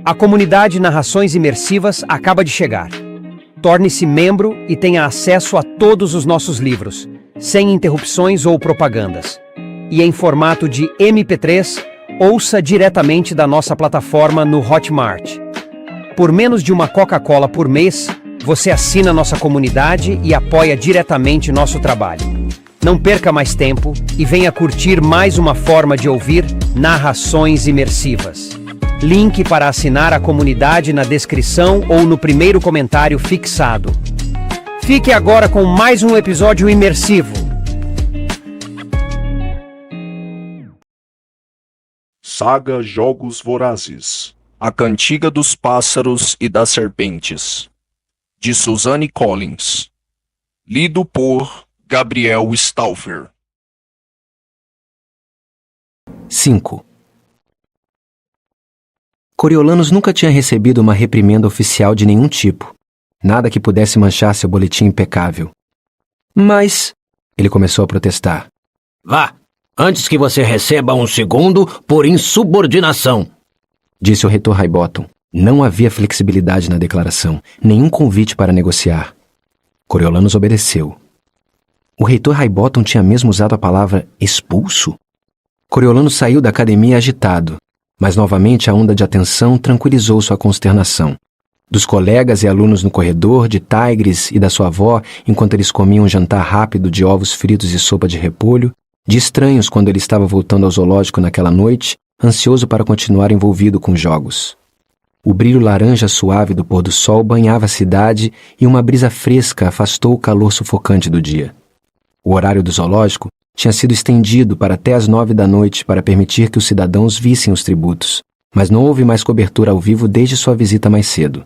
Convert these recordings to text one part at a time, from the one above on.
A comunidade Narrações Imersivas acaba de chegar. Torne-se membro e tenha acesso a todos os nossos livros, sem interrupções ou propagandas. E em formato de MP3, ouça diretamente da nossa plataforma no Hotmart. Por menos de uma Coca-Cola por mês, você assina nossa comunidade e apoia diretamente nosso trabalho. Não perca mais tempo e venha curtir mais uma forma de ouvir narrações imersivas. Link para assinar a comunidade na descrição ou no primeiro comentário fixado. Fique agora com mais um episódio imersivo. Saga Jogos Vorazes. A Cantiga dos Pássaros e das Serpentes, de Suzanne Collins. Lido por Gabriel Stauffer. 5. Coriolanus nunca tinha recebido uma reprimenda oficial de nenhum tipo. Nada que pudesse manchar seu boletim impecável. Mas... ele começou a protestar. Vá, antes que você receba um segundo por insubordinação, disse o reitor Highbottom. Não havia flexibilidade na declaração, nenhum convite para negociar. Coriolanus obedeceu. O reitor Highbottom tinha mesmo usado a palavra expulso? Coriolanus saiu da academia agitado, mas novamente a onda de atenção tranquilizou sua consternação. Dos colegas e alunos no corredor, de Tigres e da sua avó, enquanto eles comiam um jantar rápido de ovos fritos e sopa de repolho, de estranhos quando ele estava voltando ao zoológico naquela noite, ansioso para continuar envolvido com jogos. O brilho laranja suave do pôr do sol banhava a cidade e uma brisa fresca afastou o calor sufocante do dia. O horário do zoológico tinha sido estendido para até as 9 da noite para permitir que os cidadãos vissem os tributos, mas não houve mais cobertura ao vivo desde sua visita mais cedo.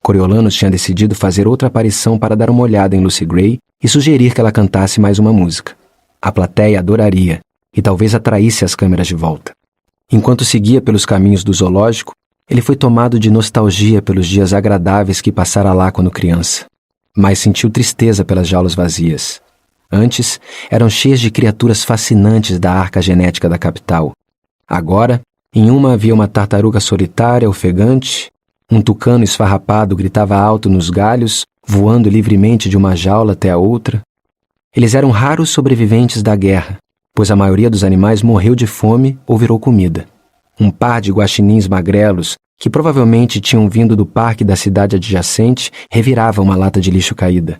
Coriolanus tinha decidido fazer outra aparição para dar uma olhada em Lucy Gray e sugerir que ela cantasse mais uma música. A plateia adoraria e talvez atraísse as câmeras de volta. Enquanto seguia pelos caminhos do zoológico, ele foi tomado de nostalgia pelos dias agradáveis que passara lá quando criança. Mas sentiu tristeza pelas jaulas vazias. Antes, eram cheias de criaturas fascinantes da arca genética da capital. Agora, em uma havia uma tartaruga solitária, ofegante, um tucano esfarrapado gritava alto nos galhos, voando livremente de uma jaula até a outra. Eles eram raros sobreviventes da guerra, pois a maioria dos animais morreu de fome ou virou comida. Um par de guaxinins magrelos, que provavelmente tinham vindo do parque da cidade adjacente, revirava uma lata de lixo caída.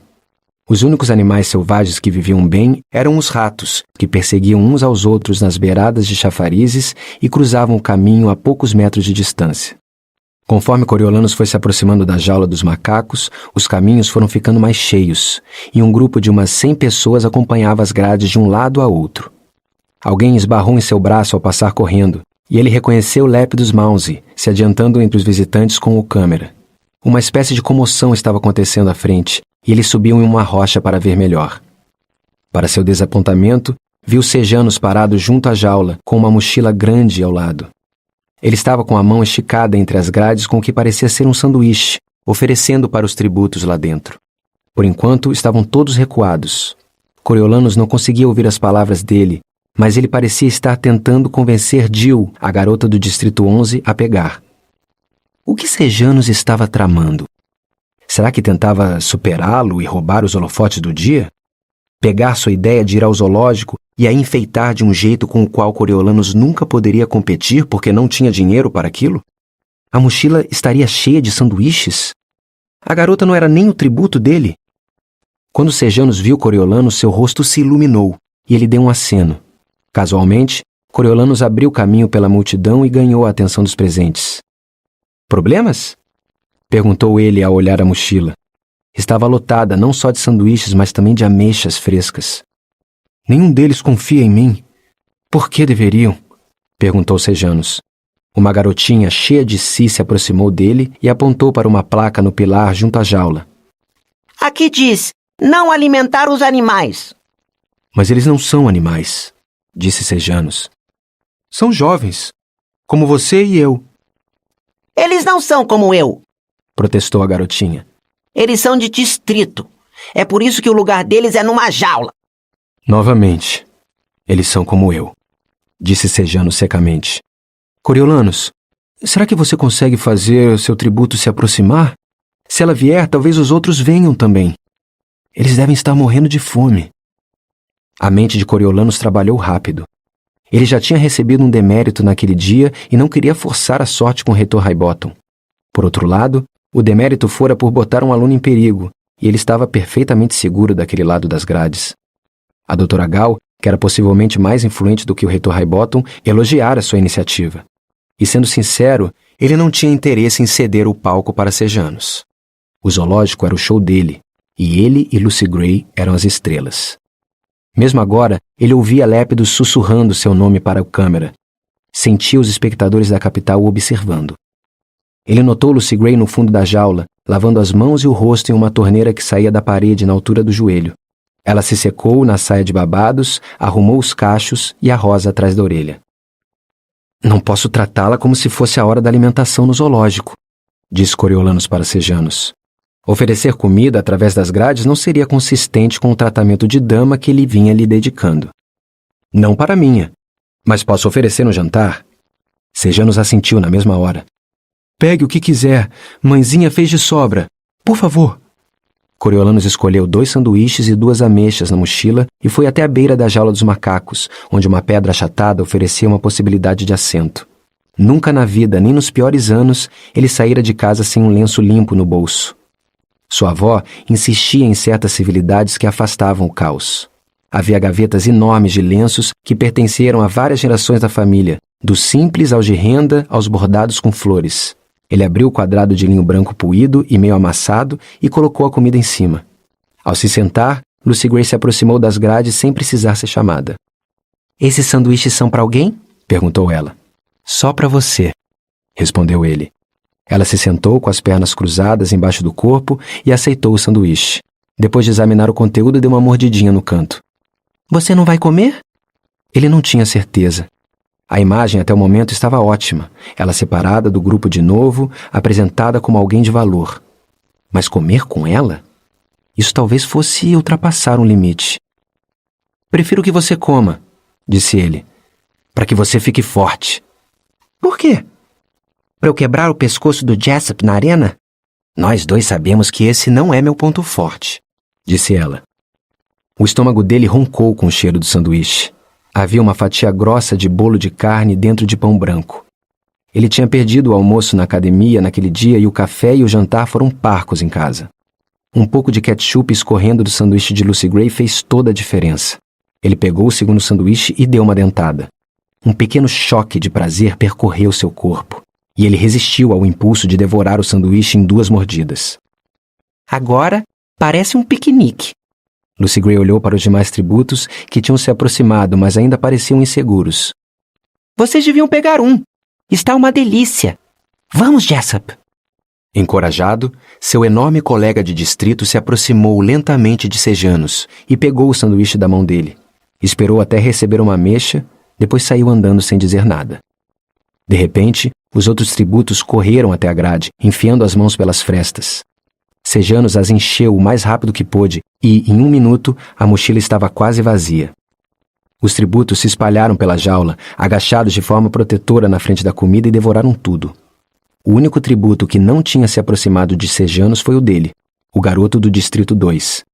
Os únicos animais selvagens que viviam bem eram os ratos, que perseguiam uns aos outros nas beiradas de chafarizes e cruzavam o caminho a poucos metros de distância. Conforme Coriolanus foi se aproximando da jaula dos macacos, os caminhos foram ficando mais cheios, e um grupo de umas 100 pessoas acompanhava as grades de um lado a outro. Alguém esbarrou em seu braço ao passar correndo, e ele reconheceu Lepidus Mousy, se adiantando entre os visitantes com o câmera. Uma espécie de comoção estava acontecendo à frente, e ele subiu em uma rocha para ver melhor. Para seu desapontamento, viu Sejanus parado junto à jaula, com uma mochila grande ao lado. Ele estava com a mão esticada entre as grades com o que parecia ser um sanduíche, oferecendo para os tributos lá dentro. Por enquanto, estavam todos recuados. Coriolanus não conseguia ouvir as palavras dele, mas ele parecia estar tentando convencer Jill, a garota do Distrito 11, a pegar. O que Sejanus estava tramando? Será que tentava superá-lo e roubar os holofotes do dia? Pegar sua ideia de ir ao zoológico e a enfeitar de um jeito com o qual Coriolanus nunca poderia competir porque não tinha dinheiro para aquilo? A mochila estaria cheia de sanduíches? A garota não era nem o tributo dele? Quando Sejanus viu Coriolanus, seu rosto se iluminou e ele deu um aceno. Casualmente, Coriolanus abriu caminho pela multidão e ganhou a atenção dos presentes. Problemas? Perguntou ele ao olhar a mochila. Estava lotada não só de sanduíches, mas também de ameixas frescas. Nenhum deles confia em mim. Por que deveriam? Perguntou Sejanus. Uma garotinha cheia de si se aproximou dele e apontou para uma placa no pilar junto à jaula. Aqui diz, não alimentar os animais. Mas eles não são animais, disse Sejanus. São jovens, como você e eu. Eles não são como eu, protestou a garotinha. Eles são de distrito. É por isso que o lugar deles é numa jaula. Novamente, eles são como eu, disse Sejanus secamente. Coriolanus, Será que você consegue fazer seu tributo se aproximar? Se ela vier, talvez os outros venham também. Eles devem estar morrendo de fome. A mente de Coriolanos trabalhou rápido. Ele já tinha recebido um demérito naquele dia e não queria forçar a sorte com o reitor Highbottom. Por outro lado, o demérito fora por botar um aluno em perigo, e ele estava perfeitamente seguro daquele lado das grades. A doutora Gal, que era possivelmente mais influente do que o reitor Highbottom, elogiara sua iniciativa. E sendo sincero, ele não tinha interesse em ceder o palco para Sejanos. O zoológico era o show dele, e ele e Lucy Gray eram as estrelas. Mesmo agora, ele ouvia Lépidos sussurrando seu nome para a câmera. Sentia os espectadores da capital o observando. Ele notou Lucy Gray no fundo da jaula, lavando as mãos e o rosto em uma torneira que saía da parede na altura do joelho. Ela se secou na saia de babados, arrumou os cachos e a rosa atrás da orelha. Não posso tratá-la como se fosse a hora da alimentação no zoológico, disse Coriolanos para Sejanos. Oferecer comida através das grades não seria consistente com o tratamento de dama que ele vinha lhe dedicando. Não para minha, mas posso oferecer um jantar. Sejanos assentiu na mesma hora. Pegue o que quiser, mãezinha fez de sobra. Por favor. Coriolanos escolheu 2 sanduíches e 2 ameixas na mochila e foi até a beira da jaula dos macacos, onde uma pedra achatada oferecia uma possibilidade de assento. Nunca na vida, nem nos piores anos, ele saíra de casa sem um lenço limpo no bolso. Sua avó insistia em certas civilidades que afastavam o caos. Havia gavetas enormes de lenços que pertenceram a várias gerações da família, do simples aos de renda aos bordados com flores. Ele abriu o quadrado de linho branco poído e meio amassado e colocou a comida em cima. Ao se sentar, Lucy Gray se aproximou das grades sem precisar ser chamada. "Esses sanduíches são para alguém?" perguntou ela. "Só para você", respondeu ele. Ela se sentou com as pernas cruzadas embaixo do corpo e aceitou o sanduíche. Depois de examinar o conteúdo, deu uma mordidinha no canto. "Você não vai comer?" Ele não tinha certeza. A imagem até o momento estava ótima, ela separada do grupo de novo, apresentada como alguém de valor. Mas comer com ela? Isso talvez fosse ultrapassar um limite. "Prefiro que você coma", disse ele, "para que você fique forte." "Por quê?" "Para eu quebrar o pescoço do Jessup na arena?" "Nós 2 sabemos que esse não é meu ponto forte", disse ela. O estômago dele roncou com o cheiro do sanduíche. Havia uma fatia grossa de bolo de carne dentro de pão branco. Ele tinha perdido o almoço na academia naquele dia e o café e o jantar foram parcos em casa. Um pouco de ketchup escorrendo do sanduíche de Lucy Gray fez toda a diferença. Ele pegou o segundo sanduíche e deu uma dentada. Um pequeno choque de prazer percorreu seu corpo, e ele resistiu ao impulso de devorar o sanduíche em 2 mordidas. "Agora parece um piquenique." Lucy Gray olhou para os demais tributos que tinham se aproximado, mas ainda pareciam inseguros. "Vocês deviam pegar um. Está uma delícia. Vamos, Jessup." Encorajado, seu enorme colega de distrito se aproximou lentamente de Sejanos e pegou o sanduíche da mão dele. Esperou até receber uma ameixa, depois saiu andando sem dizer nada. De repente, os outros tributos correram até a grade, enfiando as mãos pelas frestas. Sejanos as encheu o mais rápido que pôde e, em 1 minuto, a mochila estava quase vazia. Os tributos se espalharam pela jaula, agachados de forma protetora na frente da comida e devoraram tudo. O único tributo que não tinha se aproximado de Sejanos foi o dele, o garoto do Distrito 2.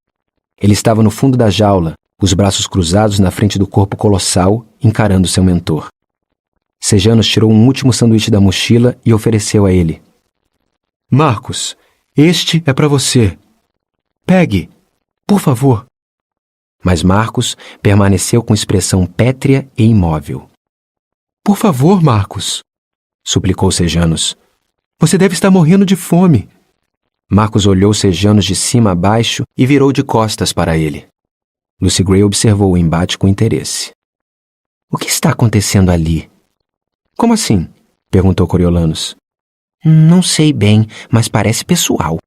Ele estava no fundo da jaula, os braços cruzados na frente do corpo colossal, encarando seu mentor. Sejanos tirou um último sanduíche da mochila e ofereceu a ele. "Marcos, este é para você. Pegue, por favor." Mas Marcos permaneceu com expressão pétrea e imóvel. "Por favor, Marcos", suplicou Sejanos. "Você deve estar morrendo de fome." Marcos olhou Sejanos de cima a baixo e virou de costas para ele. Lucy Gray observou o embate com interesse. "O que está acontecendo ali?" "Como assim?" perguntou Coriolanos. "Não sei bem, mas parece pessoal."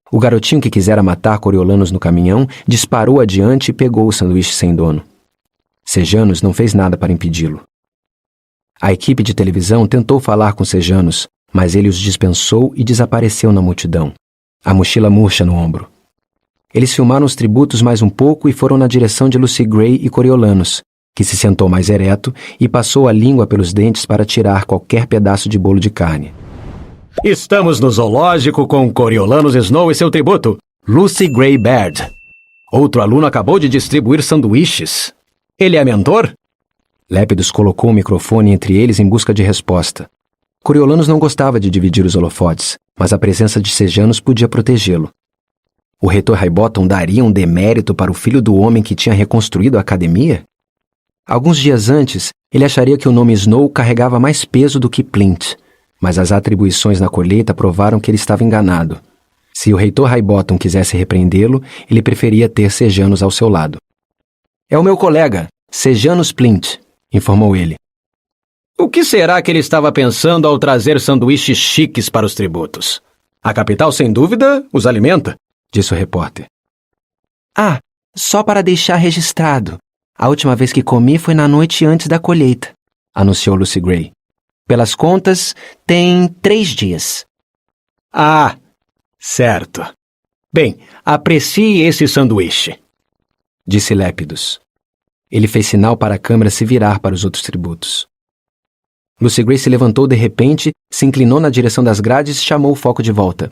O garotinho que quisera matar Coriolanos no caminhão disparou adiante e pegou o sanduíche sem dono. Sejanos não fez nada para impedi-lo. A equipe de televisão tentou falar com Sejanos, mas ele os dispensou e desapareceu na multidão, a mochila murcha no ombro. Eles filmaram os tributos mais um pouco e foram na direção de Lucy Gray e Coriolanos, que se sentou mais ereto e passou a língua pelos dentes para tirar qualquer pedaço de bolo de carne. Estamos no zoológico com Coriolanus Snow e seu tributo, Lucy Gray Baird. Outro aluno acabou de distribuir sanduíches. Ele é mentor? Lepidus colocou o microfone entre eles em busca de resposta. Coriolanus não gostava de dividir os holofotes, mas a presença de Sejanus podia protegê-lo. O reitor Highbottom daria um demérito para o filho do homem que tinha reconstruído a academia? Alguns dias antes, ele acharia que o nome Snow carregava mais peso do que Plint, mas as atribuições na colheita provaram que ele estava enganado. Se o reitor Highbottom quisesse repreendê-lo, ele preferia ter Sejanus ao seu lado. "É o meu colega, Sejanus Plint", informou ele. O que será que ele estava pensando ao trazer sanduíches chiques para os tributos? A capital, sem dúvida, os alimenta, disse o repórter. Ah, só para deixar registrado. A última vez que comi foi na noite antes da colheita, anunciou Lucy Gray. Pelas contas, tem 3 dias. Ah, certo. Bem, aprecie esse sanduíche, disse Lepidus. Ele fez sinal para a câmera se virar para os outros tributos. Lucy Gray se levantou de repente, se inclinou na direção das grades e chamou o foco de volta.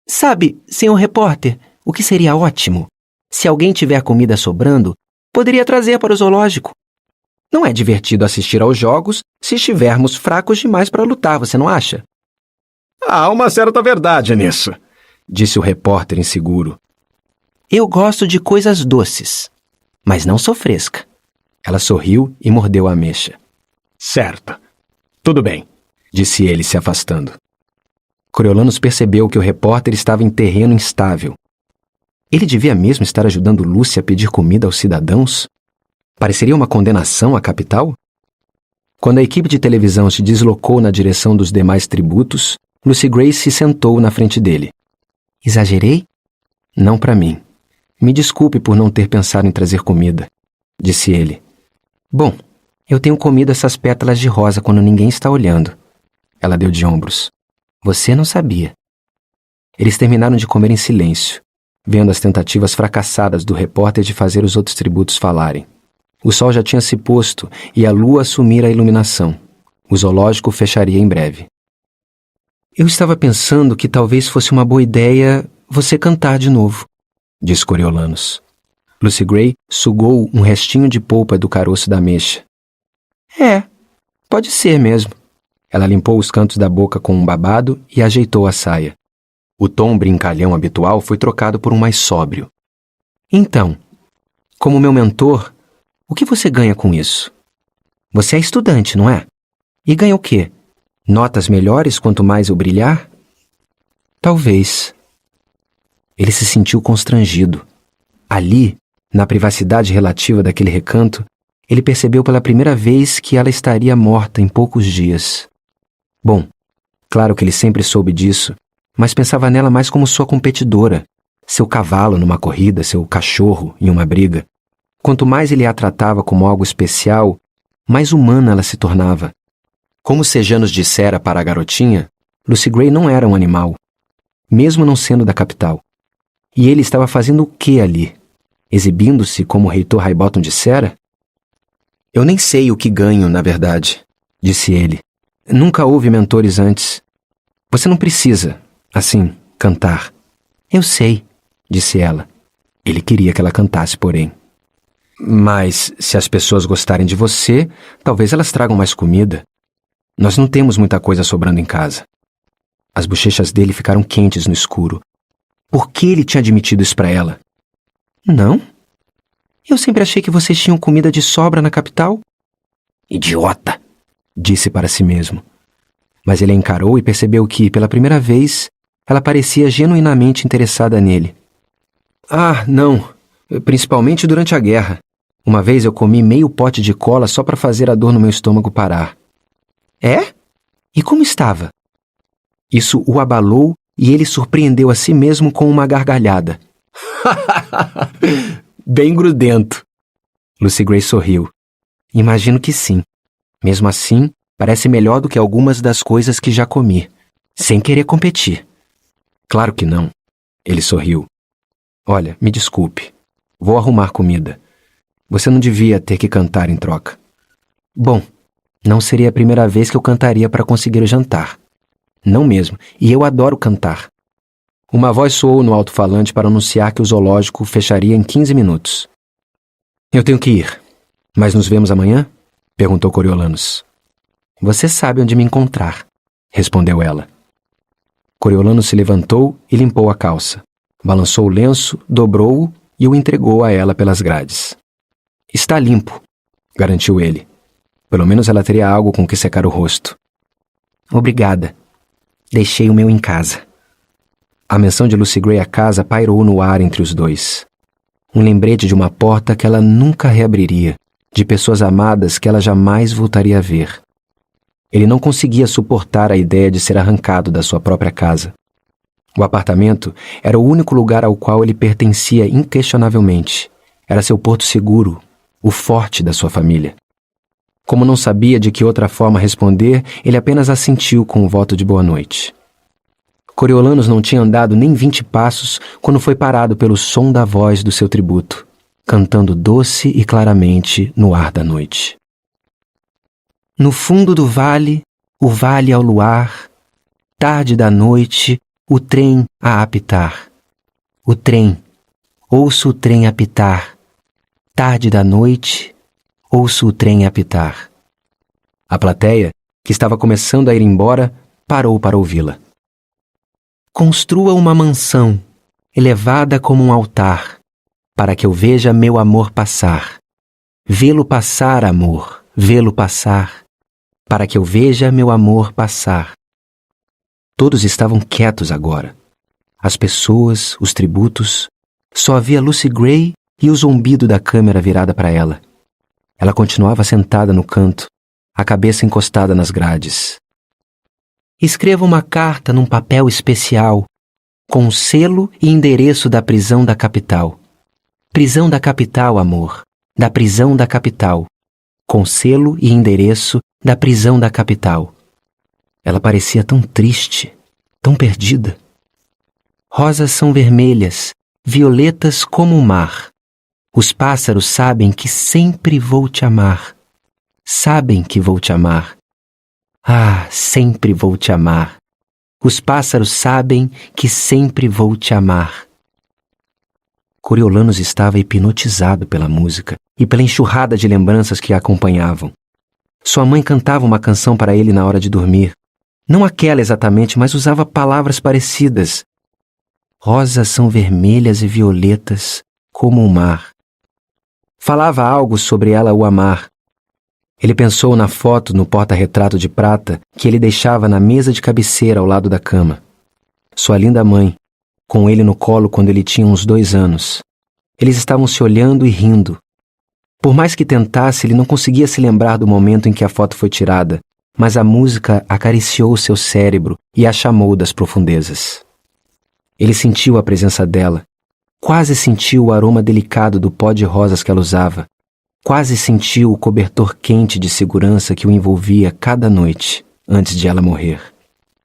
Sabe, senhor repórter, o que seria ótimo? Se alguém tiver comida sobrando, poderia trazer para o zoológico. Não é divertido assistir aos jogos se estivermos fracos demais para lutar, você não acha? Há uma certa verdade nisso, disse o repórter inseguro. Eu gosto de coisas doces, mas não sou fresca. Ela sorriu e mordeu a ameixa. Certo. Tudo bem, disse ele, se afastando. Coriolanus percebeu que o repórter estava em terreno instável. Ele devia mesmo estar ajudando Lucy a pedir comida aos cidadãos? Pareceria uma condenação à capital? Quando a equipe de televisão se deslocou na direção dos demais tributos, Lucy Gray se sentou na frente dele. Exagerei? Não para mim. Me desculpe por não ter pensado em trazer comida, disse ele. Bom, eu tenho comido essas pétalas de rosa quando ninguém está olhando. Ela deu de ombros. Você não sabia. Eles terminaram de comer em silêncio, vendo as tentativas fracassadas do repórter de fazer os outros tributos falarem. O sol já tinha se posto e a lua assumira a iluminação. O zoológico fecharia em breve. Eu estava pensando que talvez fosse uma boa ideia você cantar de novo, disse Coriolanus. Lucy Gray sugou um restinho de polpa do caroço da ameixa. É, pode ser mesmo. Ela limpou os cantos da boca com um babado e ajeitou a saia. O tom brincalhão habitual foi trocado por um mais sóbrio. Então, como meu mentor, o que você ganha com isso? Você é estudante, não é? E ganha o quê? Notas melhores quanto mais eu brilhar? Talvez. Ele se sentiu constrangido. Ali, na privacidade relativa daquele recanto, ele percebeu pela primeira vez que ela estaria morta em poucos dias. Bom, claro que ele sempre soube disso, mas pensava nela mais como sua competidora, seu cavalo numa corrida, seu cachorro em uma briga. Quanto mais ele a tratava como algo especial, mais humana ela se tornava. Como Sejanus dissera para a garotinha, Lucy Gray não era um animal, mesmo não sendo da capital. E ele estava fazendo o que ali? Exibindo-se como o reitor Highbottom dissera? Eu nem sei o que ganho, na verdade, disse ele. Nunca houve mentores antes. Você não precisa, assim, cantar. Eu sei, disse ela. Ele queria que ela cantasse, porém. Mas, se as pessoas gostarem de você, talvez elas tragam mais comida. Nós não temos muita coisa sobrando em casa. As bochechas dele ficaram quentes no escuro. Por que ele tinha admitido isso para ela? Não? Eu sempre achei que vocês tinham comida de sobra na capital. Idiota! Disse para si mesmo. Mas ele a encarou e percebeu que, pela primeira vez, ela parecia genuinamente interessada nele. Ah, não. Principalmente durante a guerra. Uma vez eu comi meio pote de cola só para fazer a dor no meu estômago parar. É? E como estava? Isso o abalou e ele surpreendeu a si mesmo com uma gargalhada. Bem grudento. Lucy Gray sorriu. Imagino que sim. Mesmo assim, parece melhor do que algumas das coisas que já comi, sem querer competir. Claro que não. Ele sorriu. Olha, me desculpe. Vou arrumar comida. Você não devia ter que cantar em troca. Bom, não seria a primeira vez que eu cantaria para conseguir o jantar. Não mesmo, e eu adoro cantar. Uma voz soou no alto-falante para anunciar que o zoológico fecharia em 15 minutos. Eu tenho que ir. Mas nos vemos amanhã? Perguntou Coriolanus. Você sabe onde me encontrar, respondeu ela. Coriolanus se levantou e limpou a calça. Balançou o lenço, dobrou-o e o entregou a ela pelas grades. Está limpo, garantiu ele. Pelo menos ela teria algo com que secar o rosto. Obrigada. Deixei o meu em casa. A menção de Lucy Gray à casa pairou no ar entre os dois. Um lembrete de uma porta que ela nunca reabriria, de pessoas amadas que ela jamais voltaria a ver. Ele não conseguia suportar a ideia de ser arrancado da sua própria casa. O apartamento era o único lugar ao qual ele pertencia inquestionavelmente. Era seu porto seguro, o forte da sua família. Como não sabia de que outra forma responder, ele apenas assentiu com um voto de boa noite. Coriolanus não tinha andado nem 20 passos quando foi parado pelo som da voz do seu tributo, cantando doce e claramente no ar da noite. No fundo do vale, o vale ao luar, tarde da noite, o trem a apitar. O trem, ouço o trem apitar. Tarde da noite, ouço o trem apitar. A plateia, que estava começando a ir embora, parou para ouvi-la. Construa uma mansão, elevada como um altar, para que eu veja meu amor passar. Vê-lo passar, amor, vê-lo passar, para que eu veja meu amor passar. Todos estavam quietos agora. As pessoas, os tributos, só havia Lucy Gray e o zumbido da câmera virada para ela. Ela continuava sentada no canto, a cabeça encostada nas grades. Escreva uma carta num papel especial, com selo e endereço da prisão da capital. Prisão da capital, amor, da prisão da capital. Com selo e endereço da prisão da capital. Ela parecia tão triste, tão perdida. Rosas são vermelhas, violetas como o mar. Os pássaros sabem que sempre vou te amar. Sabem que vou te amar. Ah, sempre vou te amar. Os pássaros sabem que sempre vou te amar. Coriolanus estava hipnotizado pela música e pela enxurrada de lembranças que a acompanhavam. Sua mãe cantava uma canção para ele na hora de dormir. Não aquela exatamente, mas usava palavras parecidas. Rosas são vermelhas e violetas como o mar. Falava algo sobre ela o amar. Ele pensou na foto no porta-retrato de prata que ele deixava na mesa de cabeceira ao lado da cama. Sua linda mãe, com ele no colo quando ele tinha uns 2 anos. Eles estavam se olhando e rindo. Por mais que tentasse, ele não conseguia se lembrar do momento em que a foto foi tirada, mas a música acariciou seu cérebro e a chamou das profundezas. Ele sentiu a presença dela, quase sentiu o aroma delicado do pó de rosas que ela usava. Quase sentiu o cobertor quente de segurança que o envolvia cada noite, antes de ela morrer.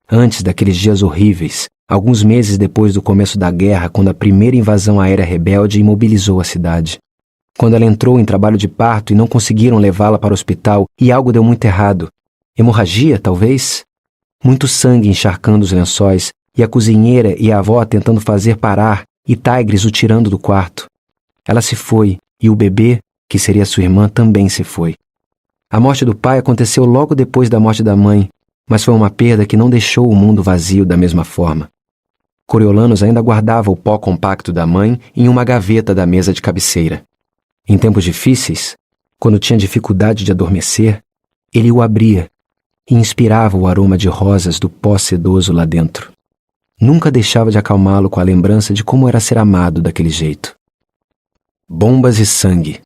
Antes daqueles dias horríveis, alguns meses depois do começo da guerra, quando a primeira invasão aérea rebelde imobilizou a cidade. Quando ela entrou em trabalho de parto e não conseguiram levá-la para o hospital e algo deu muito errado. Hemorragia, talvez? Muito sangue encharcando os lençóis e a cozinheira e a avó tentando fazer parar e Tigres o tirando do quarto. Ela se foi e o bebê, que seria sua irmã, também se foi. A morte do pai aconteceu logo depois da morte da mãe, mas foi uma perda que não deixou o mundo vazio da mesma forma. Coriolanus ainda guardava o pó compacto da mãe em uma gaveta da mesa de cabeceira. Em tempos difíceis, quando tinha dificuldade de adormecer, ele o abria e inspirava o aroma de rosas do pó sedoso lá dentro. Nunca deixava de acalmá-lo com a lembrança de como era ser amado daquele jeito. Bombas e sangue.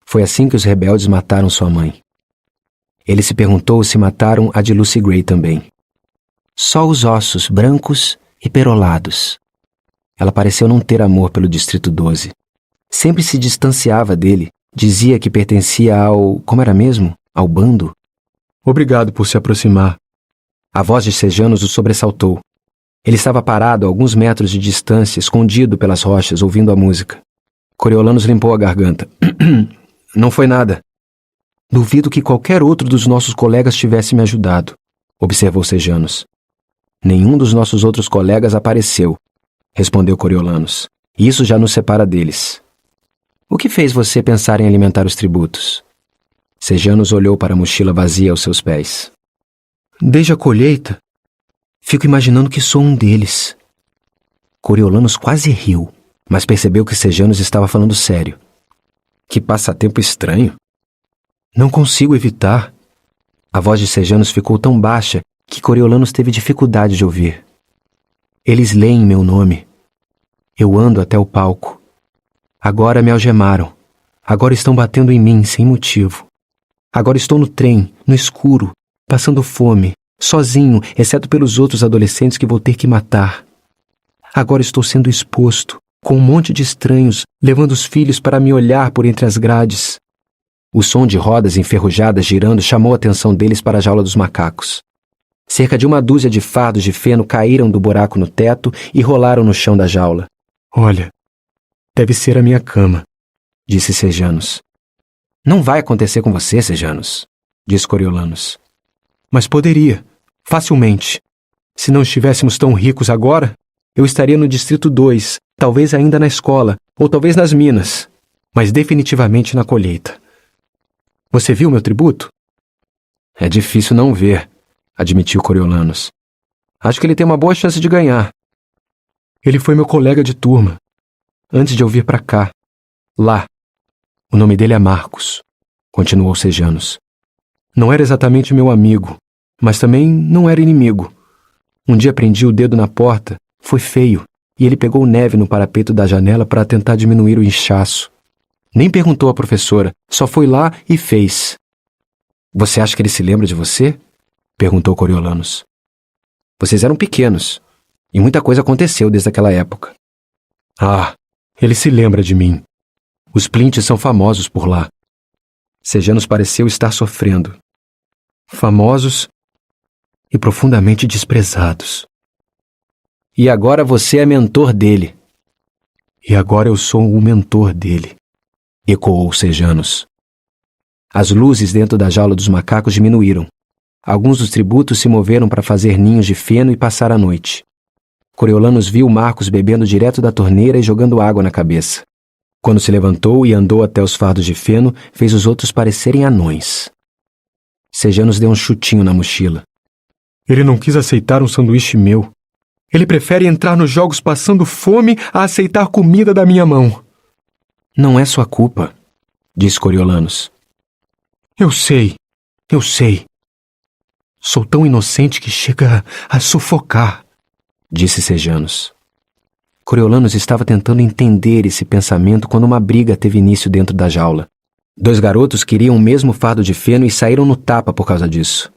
Foi assim que os rebeldes mataram sua mãe. Ele se perguntou se mataram a de Lucy Gray também. Só os ossos brancos e perolados. Ela pareceu não ter amor pelo Distrito 12. Sempre se distanciava dele, dizia que pertencia ao... como era mesmo? Ao bando? Obrigado por se aproximar. A voz de Sejanus o sobressaltou. Ele estava parado a alguns metros de distância, escondido pelas rochas, ouvindo a música. Coriolanus limpou a garganta. Não foi nada. Duvido que qualquer outro dos nossos colegas tivesse me ajudado, observou Sejanus. Nenhum dos nossos outros colegas apareceu, respondeu Coriolanos. Isso já nos separa deles. O que fez você pensar em alimentar os tributos? Sejanus olhou para a mochila vazia aos seus pés. Desde a colheita, fico imaginando que sou um deles. Coriolanos quase riu, mas percebeu que Sejanus estava falando sério. Que passatempo estranho. Não consigo evitar. A voz de Sejanus ficou tão baixa que Coriolanos teve dificuldade de ouvir. Eles leem meu nome. Eu ando até o palco. Agora me algemaram. Agora estão batendo em mim sem motivo. Agora estou no trem, no escuro, passando fome, sozinho, exceto pelos outros adolescentes que vou ter que matar. Agora estou sendo exposto, com um monte de estranhos, levando os filhos para me olhar por entre as grades. O som de rodas enferrujadas girando chamou a atenção deles para a jaula dos macacos. Cerca de 1 dúzia de fardos de feno caíram do buraco no teto e rolaram no chão da jaula. Olha, deve ser a minha cama, disse Sejanus. Não vai acontecer com você, Sejanus, disse Coriolanos. Mas poderia, facilmente. Se não estivéssemos tão ricos agora, eu estaria no Distrito 2, talvez ainda na escola, ou talvez nas minas, mas definitivamente na colheita. Você viu meu tributo? É difícil não ver, admitiu Coriolanos. Acho que ele tem uma boa chance de ganhar. Ele foi meu colega de turma, antes de eu vir para cá. Lá. O nome dele é Marcos, continuou Sejanus. Não era exatamente meu amigo, mas também não era inimigo. Um dia prendi o dedo na porta, foi feio, e ele pegou neve no parapeito da janela para tentar diminuir o inchaço. Nem perguntou à professora, só foi lá e fez. Você acha que ele se lembra de você? Perguntou Coriolanos. Vocês eram pequenos, e muita coisa aconteceu desde aquela época. Ah, ele se lembra de mim. Os Plints são famosos por lá. Sejanus pareceu estar sofrendo. Famosos e profundamente desprezados. E agora você é mentor dele. E agora eu sou o mentor dele, ecoou Sejanus. As luzes dentro da jaula dos macacos diminuíram. Alguns dos tributos se moveram para fazer ninhos de feno e passar a noite. Coriolanos viu Marcos bebendo direto da torneira e jogando água na cabeça. Quando se levantou e andou até os fardos de feno, fez os outros parecerem anões. Sejanus deu um chutinho na mochila. Ele não quis aceitar um sanduíche meu. Ele prefere entrar nos jogos passando fome a aceitar comida da minha mão. Não é sua culpa, disse Coriolanos. Eu sei. Sou tão inocente que chega a sufocar, disse Sejanus. Coriolanos estava tentando entender esse pensamento quando uma briga teve início dentro da jaula. 2 garotos queriam o mesmo fardo de feno e saíram no tapa por causa disso.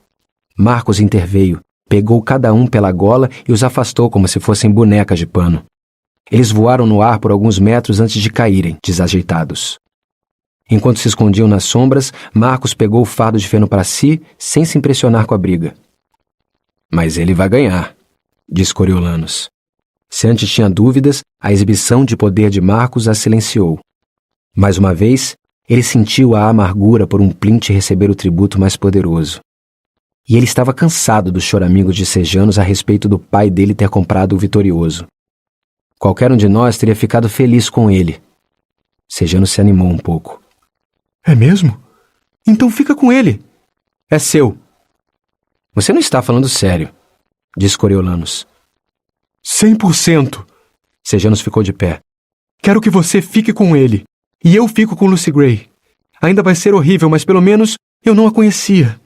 Marcos interveio, pegou cada um pela gola e os afastou como se fossem bonecas de pano. Eles voaram no ar por alguns metros antes de caírem, desajeitados. Enquanto se escondiam nas sombras, Marcos pegou o fardo de feno para si, sem se impressionar com a briga. Mas ele vai ganhar, disse Coriolanos. Se antes tinha dúvidas, a exibição de poder de Marcos a silenciou. Mais uma vez, ele sentiu a amargura por um Plint receber o tributo mais poderoso. E ele estava cansado dos choramingos de Sejanus a respeito do pai dele ter comprado o vitorioso. Qualquer um de nós teria ficado feliz com ele. Sejanus se animou um pouco. É mesmo? Então fica com ele. É seu. Você não está falando sério, disse Coriolanos. 100%. Sejanus ficou de pé. Quero que você fique com ele. E eu fico com Lucy Gray. Ainda vai ser horrível, mas pelo menos eu não a conhecia.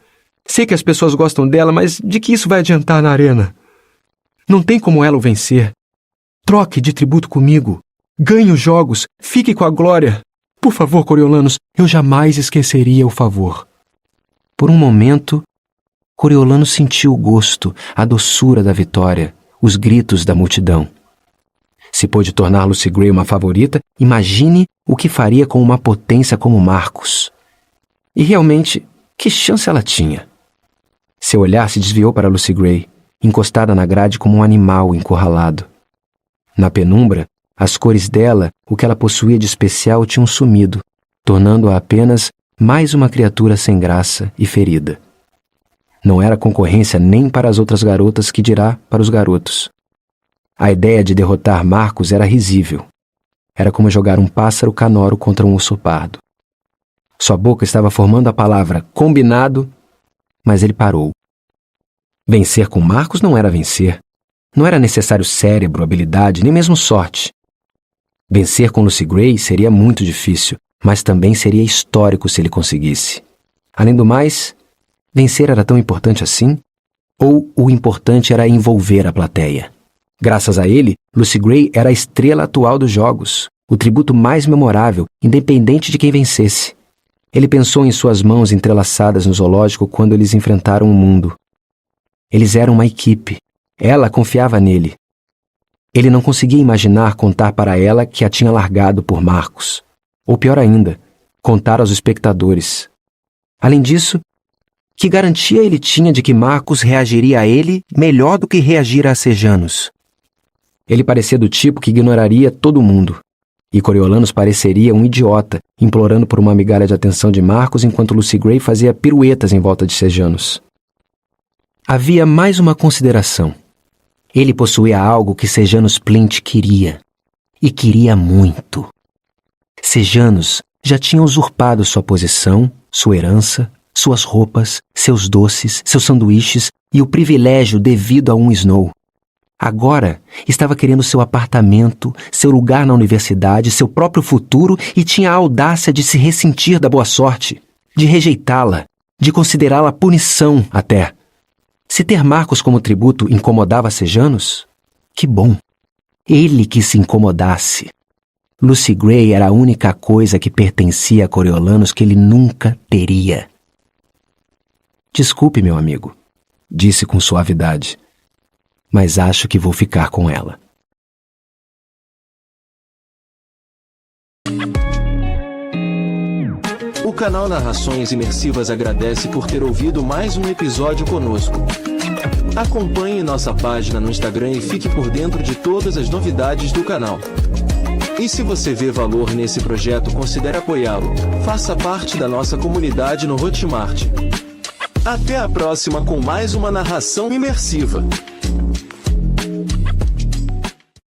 Sei que as pessoas gostam dela, mas de que isso vai adiantar na arena? Não tem como ela o vencer. Troque de tributo comigo. Ganhe os jogos. Fique com a glória. Por favor, Coriolanos, eu jamais esqueceria o favor. Por um momento, Coriolanos sentiu o gosto, a doçura da vitória, os gritos da multidão. Se pôde tornar Lucy Gray uma favorita, imagine o que faria com uma potência como Marcos. E realmente, que chance ela tinha? Seu olhar se desviou para Lucy Gray, encostada na grade como um animal encurralado. Na penumbra, as cores dela, o que ela possuía de especial, tinham sumido, tornando-a apenas mais uma criatura sem graça e ferida. Não era concorrência nem para as outras garotas, que dirá para os garotos. A ideia de derrotar Marcos era risível. Era como jogar um pássaro canoro contra um urso pardo. Sua boca estava formando a palavra combinado, mas ele parou. Vencer com Marcos não era vencer. Não era necessário cérebro, habilidade, nem mesmo sorte. Vencer com Lucy Gray seria muito difícil, mas também seria histórico se ele conseguisse. Além do mais, vencer era tão importante assim? Ou o importante era envolver a plateia? Graças a ele, Lucy Gray era a estrela atual dos jogos, o tributo mais memorável, independente de quem vencesse. Ele pensou em suas mãos entrelaçadas no zoológico quando eles enfrentaram o mundo. Eles eram uma equipe. Ela confiava nele. Ele não conseguia imaginar contar para ela que a tinha largado por Marcos. Ou pior ainda, contar aos espectadores. Além disso, que garantia ele tinha de que Marcos reagiria a ele melhor do que reagir a Sejanus? Ele parecia do tipo que ignoraria todo mundo. E Coriolanus pareceria um idiota, implorando por uma migalha de atenção de Marcos enquanto Lucy Gray fazia piruetas em volta de Sejanus. Havia mais uma consideração. Ele possuía algo que Sejanus Plint queria. E queria muito. Sejanus já tinha usurpado sua posição, sua herança, suas roupas, seus doces, seus sanduíches e o privilégio devido a um Snow. Agora, estava querendo seu apartamento, seu lugar na universidade, seu próprio futuro e tinha a audácia de se ressentir da boa sorte, de rejeitá-la, de considerá-la punição até. Se ter Marcos como tributo incomodava Sejanus, que bom. Ele que se incomodasse. Lucy Gray era a única coisa que pertencia a Coriolanus que ele nunca teria. Desculpe, meu amigo, disse com suavidade. Mas acho que vou ficar com ela. O canal Narrações Imersivas agradece por ter ouvido mais um episódio conosco. Acompanhe nossa página no Instagram e fique por dentro de todas as novidades do canal. E se você vê valor nesse projeto, considere apoiá-lo. Faça parte da nossa comunidade no Hotmart. Até a próxima com mais uma narração imersiva.